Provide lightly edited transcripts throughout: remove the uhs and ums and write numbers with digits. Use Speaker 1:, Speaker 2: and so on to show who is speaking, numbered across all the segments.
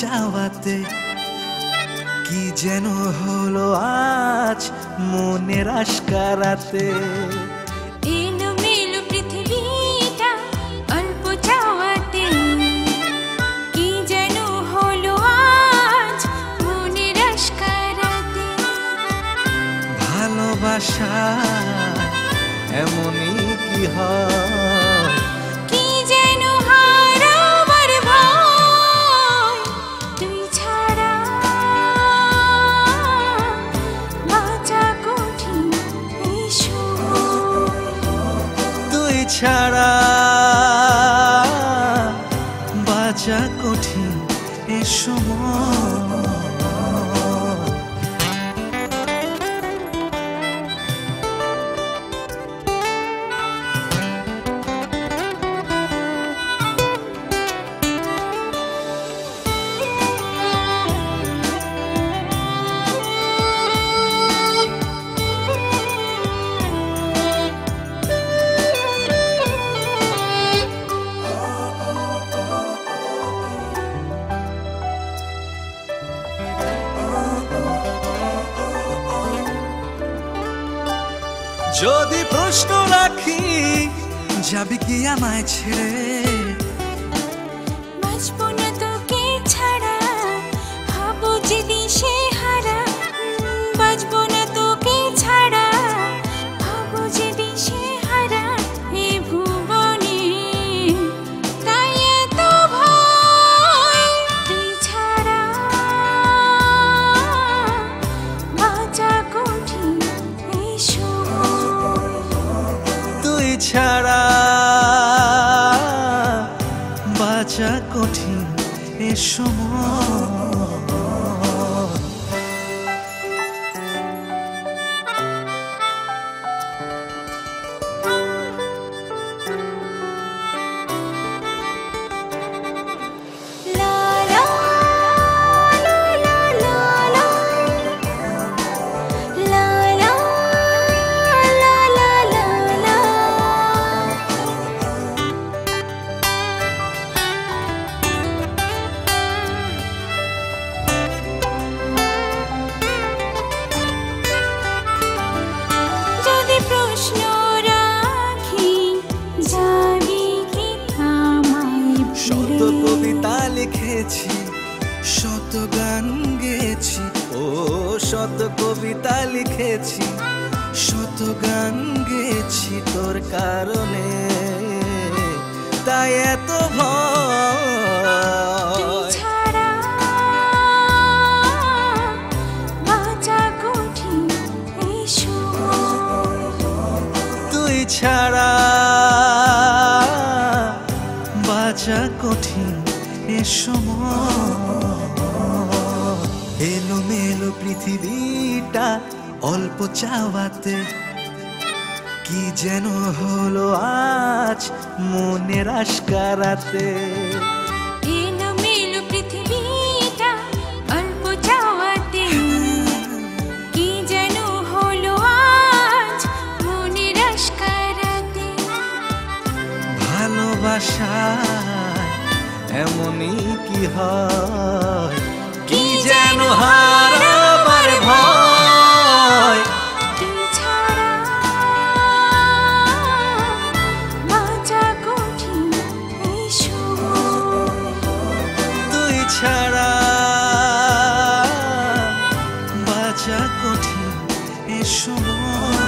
Speaker 1: চাওয়াতে কি যেন হলো আজ মনের আশকারাতে।
Speaker 2: এলোমেলো পৃথিবীটা অল্প চাওয়াতে কি যেন হলো আজ মনের আশকারাতে।
Speaker 1: ভালোবাসা এমনই কি হয়,
Speaker 2: কি যেন হারাবার ভয়, তুই ছাড়া বাঁচা কঠিন এই সময়।
Speaker 1: তুই ছাড়া বাঁচা কঠিন এ সময়। যদি প্রশ্ন রাখি যাবি কি আমায় ছেড়ে,
Speaker 2: বাঁচবো না তোকে ছাড়া, হবো যে দিশে হারা। বাঁচবো না তোকে ছাড়া, হবো যে দিশে হারা এ ভুবনে। তাই এত ভয়, তুই ছাড়া বাঁচা কঠিন এই সময়।
Speaker 1: তুই ছাড়া বাঁচা কঠিন এ সময়।
Speaker 2: লা লা লা লা লা লা লা লা লা লা লা। যদি প্রশ্ন রাখি যাবি কি আমায়
Speaker 1: শত
Speaker 2: ভুলে?
Speaker 1: কবিতা লিখেছি, শত গান গেয়েছি, ও শত কবিতা লিখেছি, শত গান গেয়েছি তোর কারণে। তাই এত
Speaker 2: তুই
Speaker 1: ভয়,
Speaker 2: ছাড়া বাঁচা কঠিন এই সময়।
Speaker 1: তুই ছাড়া বাঁচা কঠিন এ সময়। এলোমেলো পৃথিবীটা অল্প চাওয়াতে কি যেন হলো আজ মনের আশকারাতে।
Speaker 2: এলোমেলো পৃথিবীটা অল্প চাওয়াতে কি যেন হলো আজ মনের আশকারাতে।
Speaker 1: ভালোবাসা এমনই কি হয়, কি যেন হারাবার ভয়।
Speaker 2: তুই ছাড়া বাঁচা কঠিন এই সময়।
Speaker 1: তুই ছাড়া বাঁচা কঠিন এ সময়।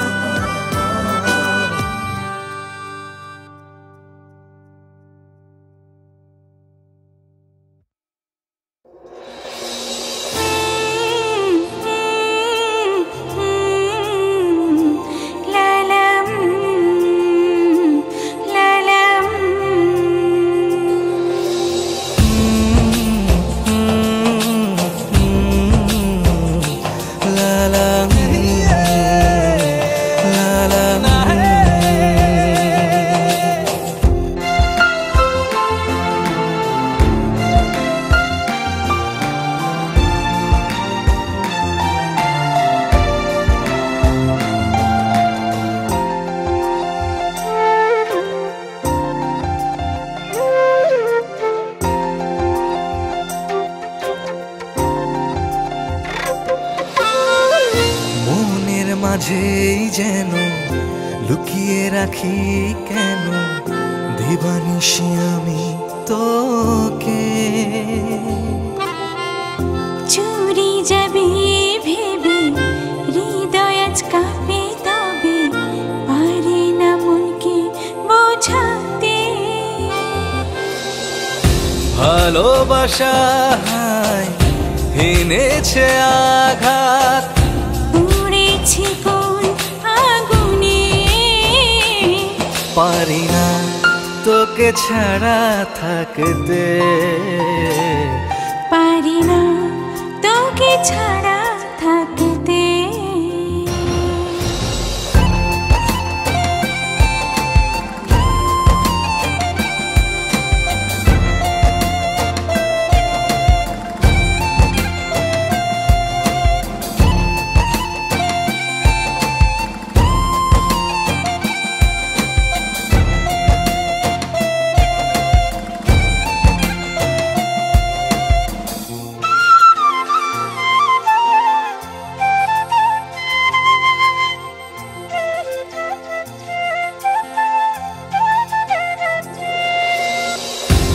Speaker 1: মাঝেই যেন লুকিয়ে রাখি কেন দিবানিশি আমি তোকে।
Speaker 2: চুরি যাবে ভেবে হৃদয় আজ কাঁপে, তবে পারে না মনকে বোঝাতে।
Speaker 1: ভালোবাসায় এনেছে আঘাত,
Speaker 2: উড়েছি কোন আগুনে।
Speaker 1: পারি না তোকে ছাড়া থাকতে,
Speaker 2: পারি না তোকে ছাড়া থাকতে।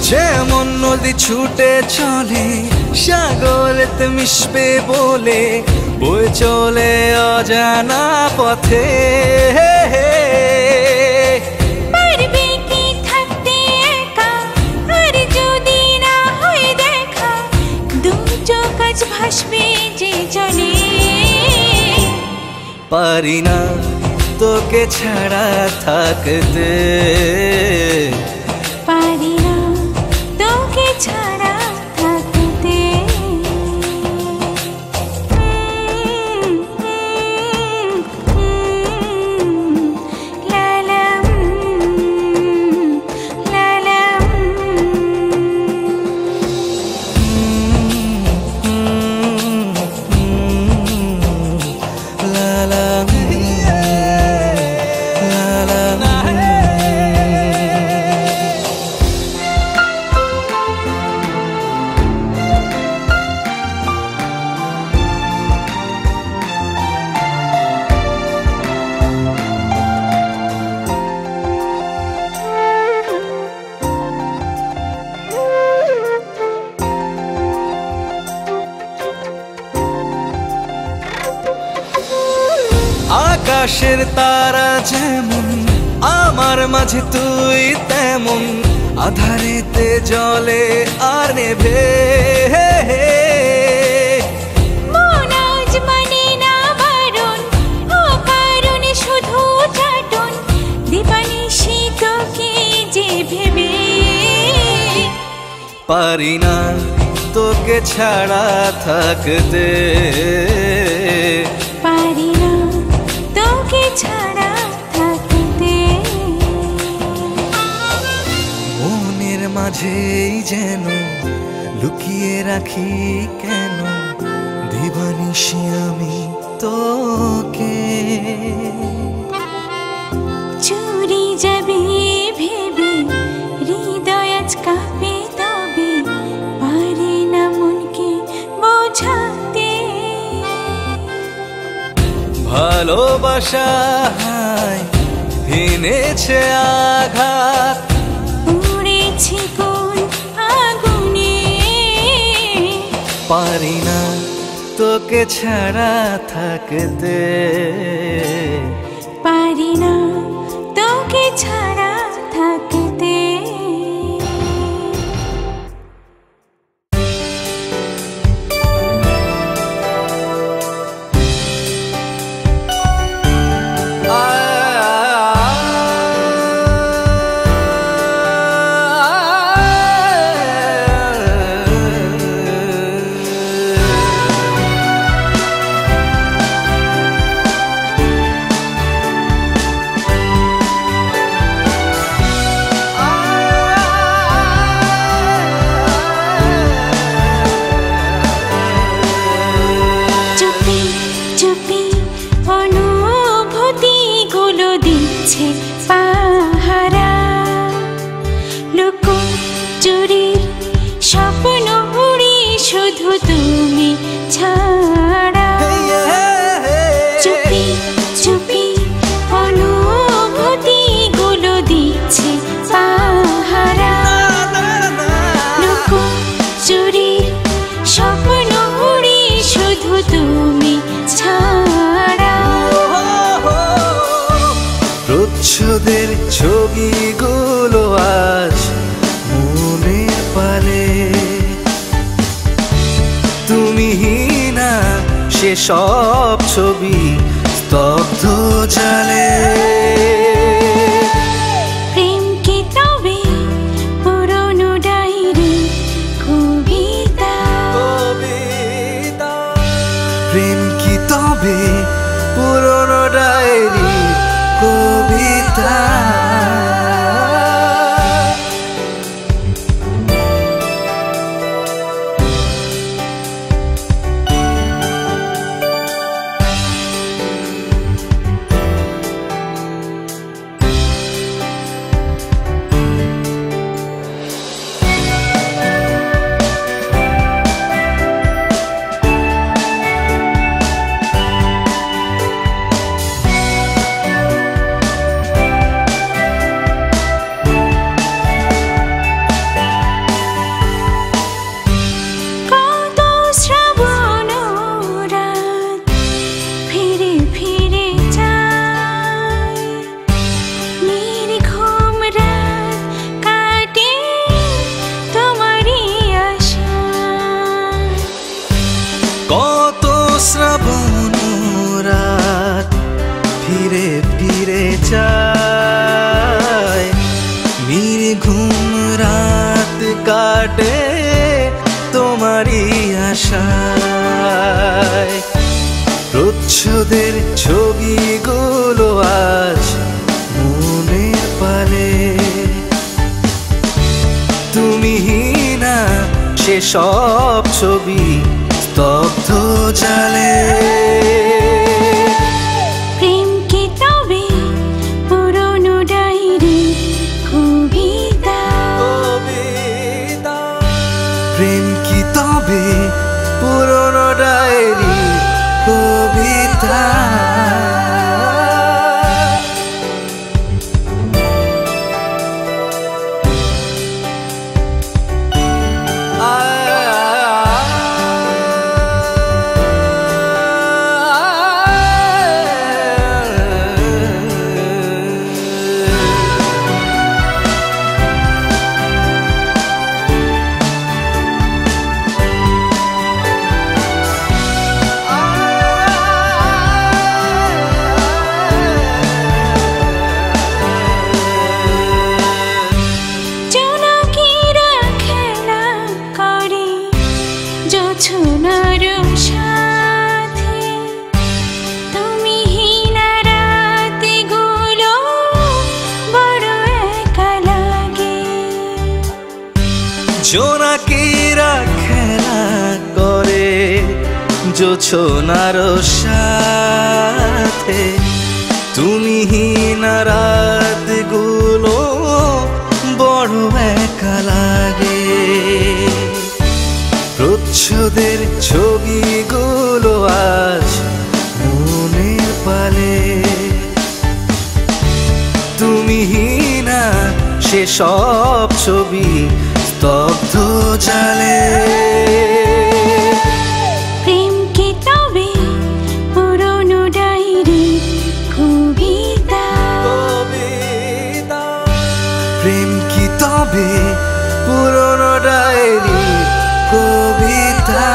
Speaker 1: যেমন নদী ছুটে চলে সাগরেতে মিশবে বলে, বয়ে চলে অজানা পথে।
Speaker 2: পারবে কি থাকতে একা, আর যদি না হয় দেখা, দু চোখ আজ ভাসবে যে জলে।
Speaker 1: পারি না তোকে ছাড়া থাকতে,
Speaker 2: পারি না তোকে ছাড়া থাকতে। লালাম লালাম
Speaker 1: লালাম লালাম। আকাশের তারা যেমন আমার মাঝে তুই তেমন, আধারেতে জলে আর নেভে।
Speaker 2: মন আজ মানে না বারণ, অকারণে শুধু চাটন, দিবানিশি তোকে যে ভেবে।
Speaker 1: পারি না তোকে ছাড়া থাকতে,
Speaker 2: পারি না তোকে ছাড়া থাকতে।
Speaker 1: মনের মাঝেই যেন লুকিয়ে রাখি কেন দিবানিশি আমি তোকে।
Speaker 2: চুরি যাবে ভেবে হৃদয় আজ কাঁপে, তবে পারে না মনকে বোঝাতে।
Speaker 1: ভালোবাসায় এনেছে আঘাত,
Speaker 2: উড়েছি কোন আগুনে।
Speaker 1: পারি না তোকে ছাড়া থাকতে,
Speaker 2: পারি না তোকে ছাড়া থাকতে। দিচ্ছে পাহারা, লুকো চুরির স্বপ্ন উড়ি শুধু তুমি ছাড়া। চুপি
Speaker 1: ছবিগুলো আজ মনের পালে। তুমি না সেসব ছবি স্তব্ধ জালে।
Speaker 2: প্রেম কি তবে পুরনো ডায়েরি কবিতা?
Speaker 1: প্রেম কি তবে পুরনো ডায়েরি কবিতা? কত শ্রাবণ রাত ফিরে ফিরে যায়, নির্ঘুম রাত কাটে তোমারই আশায়। প্রচ্ছদের ছবিগুলো আজ মনের পালে। তুমি না সেসব ছবি স্তব্ধ জালে।
Speaker 2: প্রেম কি তবে পুরনো ডায়েরি কবিতা?
Speaker 1: প্রেম কি তবে পুরনো ডায়েরি কবিতা? জোনাকিরা খেলা করে জোছনার সাথে, তুমি না রাতগুলো বড় একা লাগে। প্রচ্ছদের ছবিগুলো আজ মনের পালে। তুমি না সেসব ছবি স্তব্ধ জালে।
Speaker 2: প্রেম কি তবে পুরনো ডায়েরি কবিতা?
Speaker 1: প্রেম কি তবে পুরনো ডায়েরি কবিতা?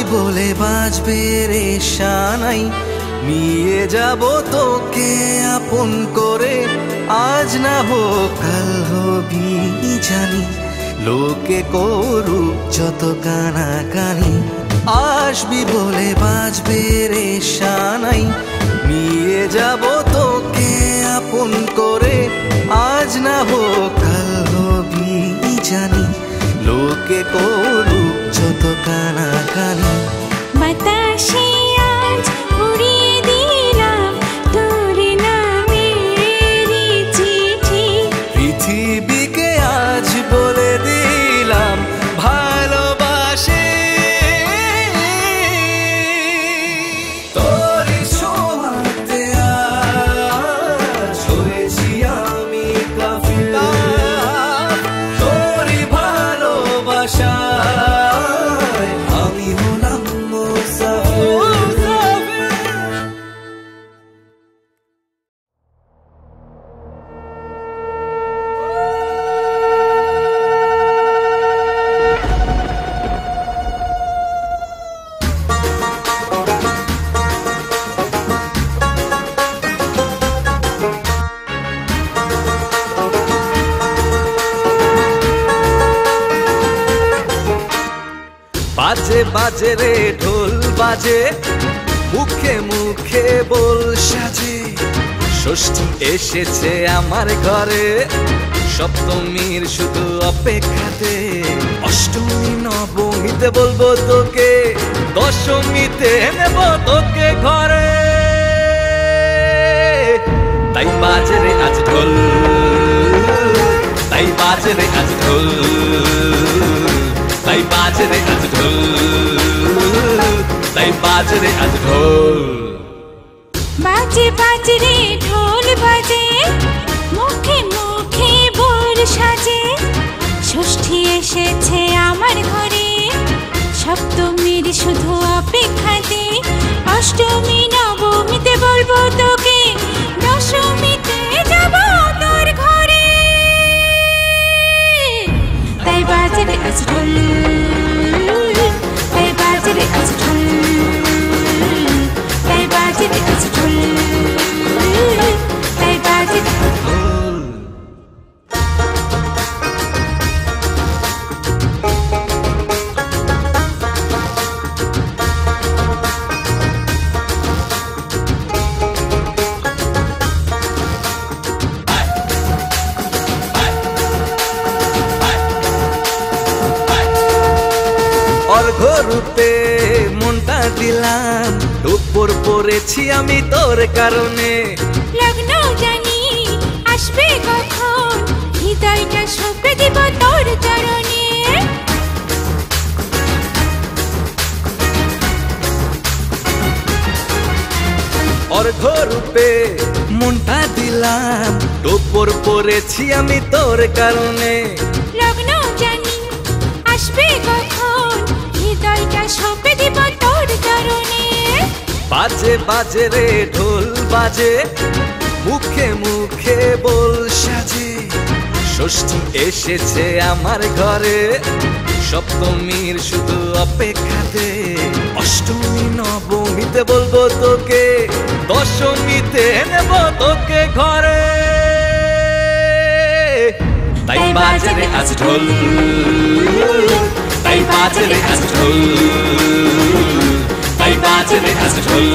Speaker 1: আসবি বলে বাজবে রে সানাই, নিয়ে যাব তোকে আপন করে, আজ না হোক কাল হবি জানি, লোকে করুক যত কানাকানি। আসবি বলে বাজবে রে সানাই, নিয়ে যাব তোকে আপন করে, আজ না হোক কাল হবি জানি, লোকে করুক যত কানাকানি।
Speaker 2: বাতাসে আজ উড়িয়ে দিলাম তোর নামের চিঠি,
Speaker 1: পৃথিবীকে আজ বলে দিলাম ভালোবাসে। তোরই ছোঁয়াতে আজ হয়েছি আমি কাফিলা, তোরই ভালোবাসায় আমি হলাম মুসাফির। বাজে বাজে রে ঢোল বাজে, মুখে মুখে বল সাজে, ষষ্ঠী এসেছে আমার ঘরে, সপ্তমীর শুধু অপেক্ষাতে, অষ্টমী নবমীতে বলবো তোকে, দশমীতে নেব তোকে ঘরে। তাই বাজে রে আজ ঢোল, তাই বাজে রে আজ ঢোল, তাই বাজে রে আজ ঢোল, তাই বাজে রে আজ ঢোল।
Speaker 2: বাজে বাজে রে ঢোল বাজে, মুখে মুখে বল সাজে, ষষ্ঠী এসেছে আমার ঘরে, সপ্তমীর শুধু অপেক্ষাতে, অষ্টমী নবমীতে বলবো তোকে, দশমীতে যাব তোর ঘরে। তাই বাজে রে আজ ঢোল, তাই বাজে রে আজ ঢোল, তাই বাজে রে আজ ঢোল, তাই বাজে রে আজ ঢোল।
Speaker 1: অর্ঘ্যরূপে মনটা দিলাম, উপর পড়েছি আমি তোর কারণে,
Speaker 2: লগ্ন জানি আসবে কখন, হৃদয়টা সঁপে দিব তোর চরণে।
Speaker 1: অর্ঘ্যরূপে মনটা দিলাম, উপর পড়েছি আমি তোর কারণে,
Speaker 2: লগ্ন জানি আসবে কখন, হৃদয়টা সঁপে দিব তোর চরণে।
Speaker 1: বাজে বাজে রে ঢোল বাজে, মুখে মুখে বল সাজে, ষষ্ঠী এসেছে আমার ঘরে, সপ্তমীর শুধু অপেক্ষাতে, অষ্টমী নবমীতে বলবো তোকে, দশমীতে নেব তোকে ঘরে। তাই বাজে রে আজ ঢোল, তাই বাজে রে আজ ঢোল, তাই বাজে রে আজ ঢোল,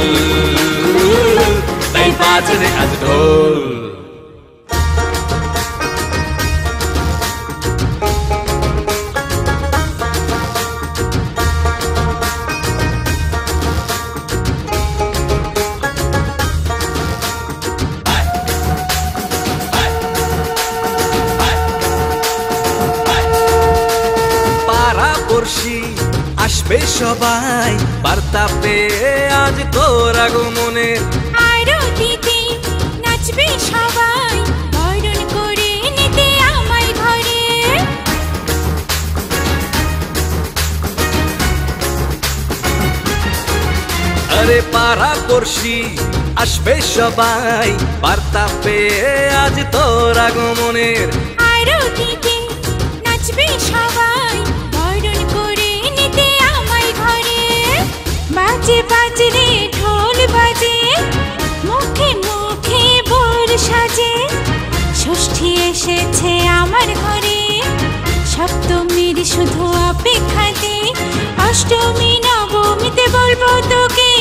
Speaker 1: তাই বাজে রে আজ ঢোল। পাড়াপড়শি আসবে সবাই, বার্তা পেয়ে আজ তোর আগমনে,
Speaker 2: আরতিতে নাচবে সবাই, বরণ করে নিতে আমায় ঘরে।
Speaker 1: আরে পাড়াপড়শি আসবে সবাই, বার্তা পেয়ে আজ তোর আগমনের,
Speaker 2: আরতিতে নাচবে সবাই, বরণ করে নিতে আমায় ঘরে। রে ঢোল বাজে, মুখে মুখে বোর সাজে। ষষ্ঠী এসেছে আমার ঘরে, সপ্তমীর শুধু অপেক্ষাতে। অষ্টমী নবমীতে বলবো তোকে,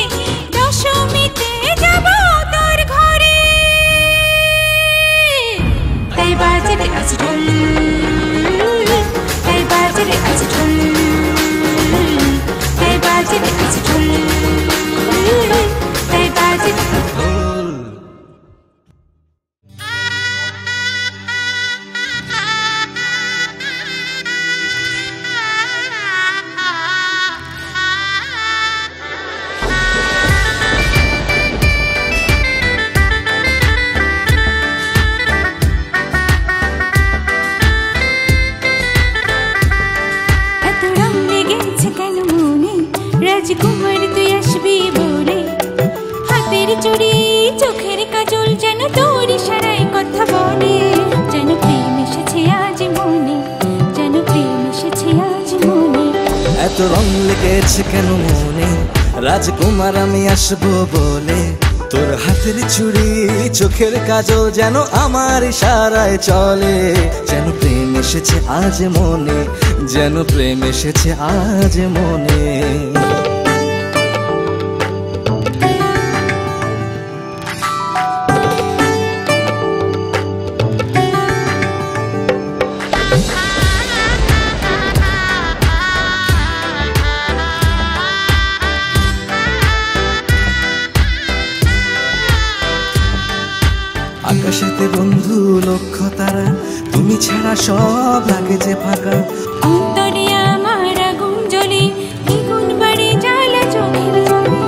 Speaker 2: দশমীতে যাব তোর ঘরে। তাই বাজারে আজ ঢোল, তাই বাজারে আজ ঢোল, তাই বাজারে আজ ঢোল, তাই বাজারে রাজকুমার তুই আসবি বলে। হাতের চুড়ি চোখের কাজল যেন তোর ইশারায় কথা বলে। যেন প্রেম এসেছে আজ মনে, যেন প্রেম এসেছে আজ মনে।
Speaker 1: এত রং লেগেছে কেন মনে, রাজকুমার আমি আসবো বলে। তোর হাতের চুড়ি চোখের কাজল যেন আমার ইশারায় চলে। যেন প্রেম এসেছে আজ মনে, যেন প্রেম এসেছে আজ মনে। আকাশেতে বন্ধু লক্ষ তারা, তুমি ছাড়া সব লাগে যে ফাঁকা।
Speaker 2: অন্তরে আমার আগুন জ্বলে, দ্বিগুণ বাড়ে জ্বালা চোখের জলে।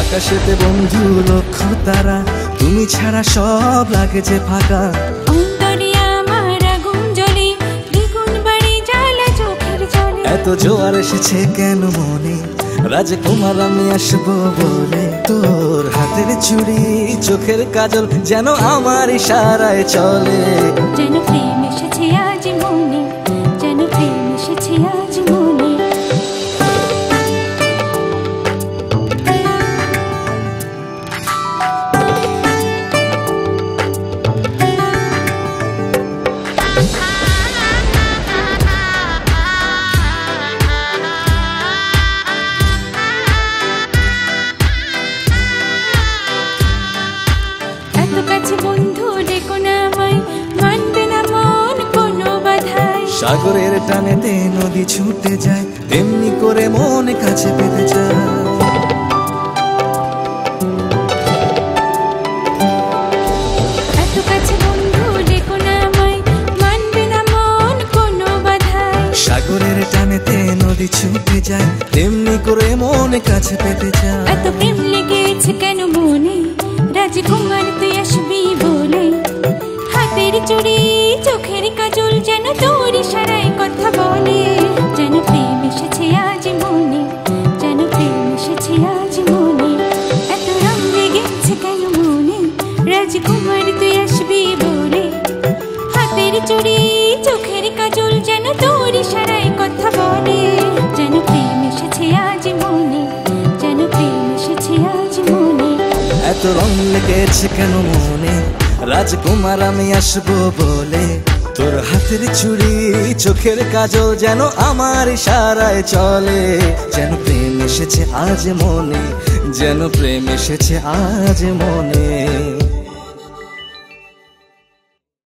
Speaker 1: আকাশেতে বন্ধু লক্ষ তারা, তুমি ছাড়া সব লাগে যে ফাঁকা।
Speaker 2: অন্তরে আমার আগুন জ্বলে, দ্বিগুণ বাড়ে জ্বালা চোখের জলে।
Speaker 1: এত জোয়ার এসেছে কেন মনে, রাজকুমার আমি আসবো বলে। তোর হাতের চুড়ি চোখের কাজল যেন আমার ইশারায় চলে।
Speaker 2: যেন প্রেম এসেছে আজ মনে, যেন প্রেম এসেছে আজ মনে।
Speaker 1: সাগরের টানেতে নদী ছুটে যায়, তেমনি করে মন কাছে পেতে যায়।
Speaker 2: এত কাছে বন্ধু ডেকো না আমায়, মানবে না মন কোনো বাধায়।
Speaker 1: সাগরের টানেতে নদী ছুটে যায়, তেমনি করে মন কাছে পেতে যায়।
Speaker 2: এত প্রেম লেগেছে কেন মনে, রাজকুমার তুই আসবি বলে। হাতের চুড়ি চোখের কাজল যেন তোর ইশারায় কথা বলে। যেন প্রেম এসেছে আজ মনে, যেন প্রেম এসেছে আজ মনে। এত রং লেগেছে কেন মনে, রাজকুমার তুই আসবি বলে। হাতের চুড়ি চোখের কাজল যেন তোর ইশারায় কথা বলে। যেন প্রেম এসেছে আজ মনে, যেন প্রেম এসেছে আজ মনে।
Speaker 1: এত রং লেগেছে কেন মনে, রাজকুমার আমি আসবো বলে। তোর হাতের চুড়ি চোখের কাজল যেন আমার ইশারায় চলে। যেন প্রেম এসেছে আজ মনে, যেন প্রেম এসেছে আজ মনে।